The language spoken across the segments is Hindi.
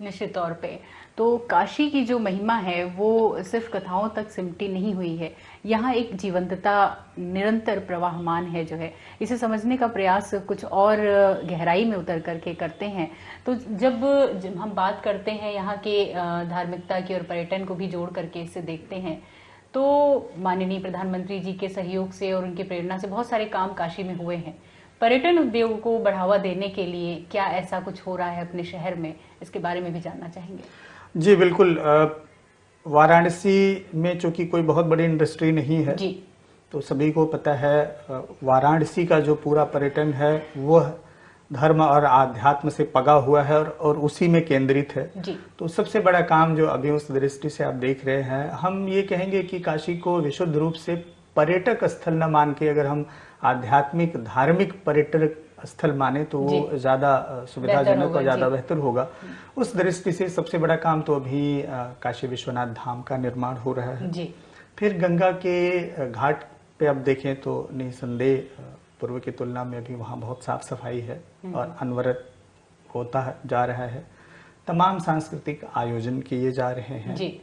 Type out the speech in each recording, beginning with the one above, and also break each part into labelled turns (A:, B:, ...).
A: निश्चित तौर पे। तो काशी की जो महिमा है वो सिर्फ कथाओं तक सिमटी नहीं हुई है। यहाँ एक जीवंतता निरंतर प्रवाहमान है जो है। इसे समझने का प्रयास कुछ और गहराई में उतर करके करते हैं। तो जब हम बात करते हैं यहाँ के धार्मिकता की और पर्यटन को भी जोड़ करके इसे देखते हैं, तो माननीय प्रधानमंत्री जी के सहयोग से और उनकी प्रेरणा से बहुत सारे काम काशी में हुए हैं। पर्यटन उद्योग को बढ़ावा देने के लिए क्या ऐसा कुछ हो रहा है अपने शहर में, इसके बारे में भी जानना चाहेंगे।
B: जी बिल्कुल। वाराणसी में चूंकि कोई बहुत बड़ी इंडस्ट्री नहीं है
A: जी।
B: तो सभी को पता है वाराणसी का जो पूरा पर्यटन है वह धर्म और आध्यात्म से पगा हुआ है और उसी में केंद्रित है।
A: जी।
B: तो सबसे बड़ा काम जो अभी उस दृष्टि से आप देख रहे हैं, हम ये कहेंगे कि काशी को विशुद्ध रूप से पर्यटक स्थल न मान के अगर हम आध्यात्मिक धार्मिक पर्यटक स्थल माने तो वो ज्यादा सुविधाजनक और ज्यादा बेहतर होगा। उस दृष्टि से सबसे बड़ा काम तो अभी काशी विश्वनाथ धाम का निर्माण हो रहा है।
A: जी।
B: फिर गंगा के घाट पे अब देखें तो निसंदेह पूर्व की तुलना में भी वहाँ बहुत साफ सफाई है और अनवरत होता जा रहा है। तमाम सांस्कृतिक आयोजन किए जा रहे हैं।
A: जी।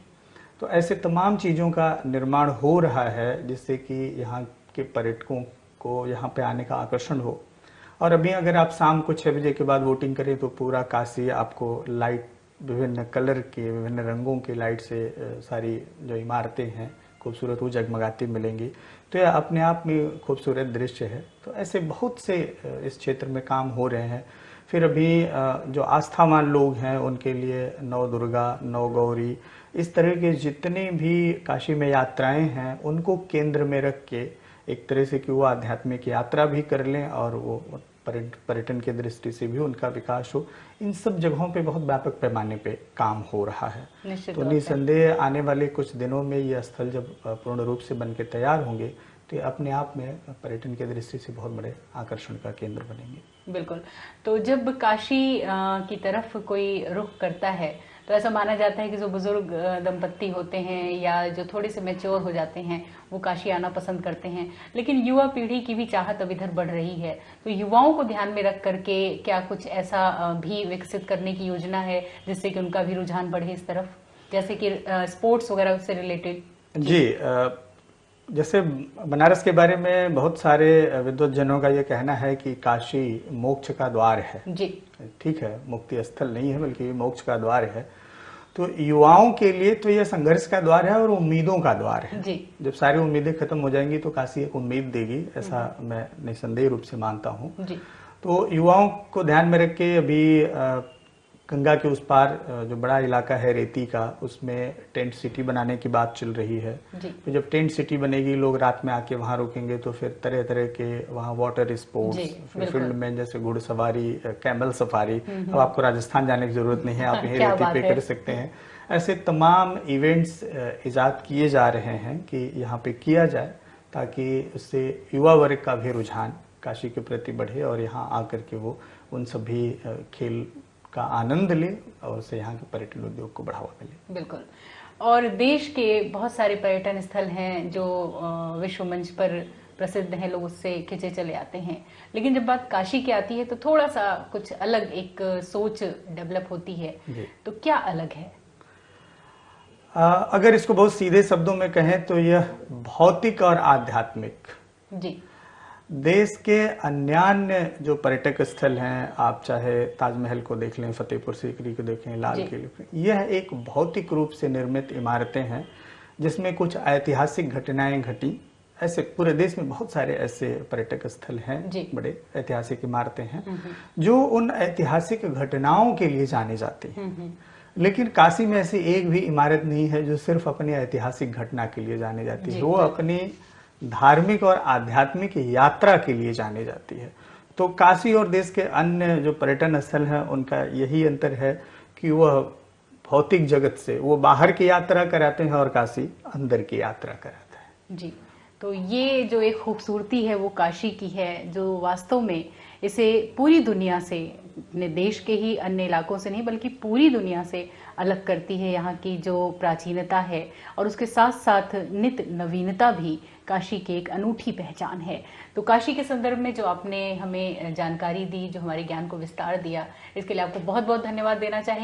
B: तो ऐसे तमाम चीज़ों का निर्माण हो रहा है जिससे कि यहाँ के पर्यटकों को यहाँ पे आने का आकर्षण हो। और अभी अगर आप शाम को 6 बजे के बाद वोटिंग करें तो पूरा काशी आपको लाइट, विभिन्न कलर के, विभिन्न रंगों की लाइट से सारी जो इमारतें हैं खूबसूरत वो जगमगाती मिलेंगी। तो यह अपने आप में खूबसूरत दृश्य है। तो ऐसे बहुत से इस क्षेत्र में काम हो रहे हैं। फिर अभी जो आस्थावान लोग हैं उनके लिए नव दुर्गा, नव गौरी, इस तरह के जितने भी काशी में यात्राएं हैं उनको केंद्र में रख के एक तरह से कि वो आध्यात्मिक यात्रा भी कर लें और वो पर्यटन की दृष्टि से भी उनका विकास हो। इन सब जगहों पे बहुत व्यापक पैमाने पे काम हो रहा है। तो निसंदेह आने वाले कुछ दिनों में ये स्थल जब पूर्ण रूप से बन के तैयार होंगे तो ये अपने आप में पर्यटन की दृष्टि से बहुत बड़े आकर्षण का केंद्र बनेंगे।
A: बिल्कुल। तो जब काशी की तरफ कोई रुख करता है तो ऐसा माना जाता है कि जो बुजुर्ग दंपत्ति होते हैं या जो थोड़े से मैच्योर हो जाते हैं वो काशी आना पसंद करते हैं। लेकिन युवा पीढ़ी की भी चाहत अब इधर बढ़ रही है। तो युवाओं को ध्यान में रख करके क्या कुछ ऐसा भी विकसित करने की योजना है जिससे कि उनका भी रुझान बढ़े इस तरफ, जैसे कि स्पोर्ट्स वगैरह से रिलेटेड?
B: जी, जैसे बनारस के बारे में बहुत सारे विद्वज्जनों का ये कहना है कि काशी मोक्ष का द्वार है।
A: जी।
B: ठीक है, मुक्ति स्थल नहीं है बल्कि मोक्ष का द्वार है। तो युवाओं के लिए तो यह संघर्ष का द्वार है और उम्मीदों का द्वार है।
A: जी।
B: जब सारी उम्मीदें खत्म हो जाएंगी तो काशी एक उम्मीद देगी, ऐसा मैं निसंदेह रूप से मानता हूँ। तो युवाओं को ध्यान में रख के अभी गंगा के उस पार जो बड़ा इलाका है रेती का, उसमें टेंट सिटी बनाने की बात चल रही है। फिर जब टेंट सिटी बनेगी, लोग रात में आके वहाँ रुकेंगे तो फिर तरह तरह के वहाँ वाटर स्पोर्ट्स, फील्ड में जैसे घुड़सवारी, कैमल सफारी, अब आपको राजस्थान जाने की जरूरत नहीं है, आप यहीं रेती पे कर सकते हैं। ऐसे तमाम इवेंट्स इजाद किए जा रहे हैं कि यहाँ पे किया जाए ताकि उससे युवा वर्ग का भी रुझान काशी के प्रति बढ़े और यहाँ आकर के वो उन सभी खेल का आनंद ले और उससे यहाँ के पर्यटन उद्योग को बढ़ावा मिले।
A: बिल्कुल। और देश के बहुत सारे पर्यटन स्थल हैं जो विश्व मंच पर प्रसिद्ध हैं, लोग उससे खिंचे चले आते हैं। लेकिन जब बात काशी की आती है तो थोड़ा सा कुछ अलग एक सोच डेवलप होती है। तो क्या अलग है?
B: अगर इसको बहुत सीधे शब्दों में कहें तो यह भौतिक और आध्यात्मिक।
A: जी।
B: देश के अन्यान्य जो पर्यटक स्थल हैं, आप चाहे ताजमहल को देख लें, फतेहपुर सीकरी को देखें, लाल किले, यह एक भौतिक रूप से निर्मित इमारतें हैं जिसमें कुछ ऐतिहासिक घटनाएं घटी। ऐसे पूरे देश में बहुत सारे ऐसे पर्यटक स्थल हैं, बड़े ऐतिहासिक इमारतें हैं जो उन ऐतिहासिक घटनाओं के लिए जाने जाते हैं। लेकिन काशी में ऐसी एक भी इमारत नहीं है जो सिर्फ अपनी ऐतिहासिक घटना के लिए जाने जाती है, वो अपनी धार्मिक और आध्यात्मिक यात्रा के लिए जाने जाती है। तो काशी और देश के अन्य जो पर्यटन स्थल हैं उनका यही अंतर है कि वह भौतिक जगत से वो बाहर की यात्रा कराते हैं और काशी अंदर की यात्रा कराता है।
A: जी। तो ये जो एक खूबसूरती है वो काशी की है, जो वास्तव में इसे पूरी दुनिया से, अपने देश के ही अन्य इलाकों से नहीं बल्कि पूरी दुनिया से अलग करती है। यहाँ की जो प्राचीनता है और उसके साथ साथ नित्य नवीनता भी काशी की एक अनूठी पहचान है। तो काशी के संदर्भ में जो आपने हमें जानकारी दी, जो हमारे ज्ञान को विस्तार दिया, इसके लिए आपको बहुत बहुत धन्यवाद देना चाहेंगे।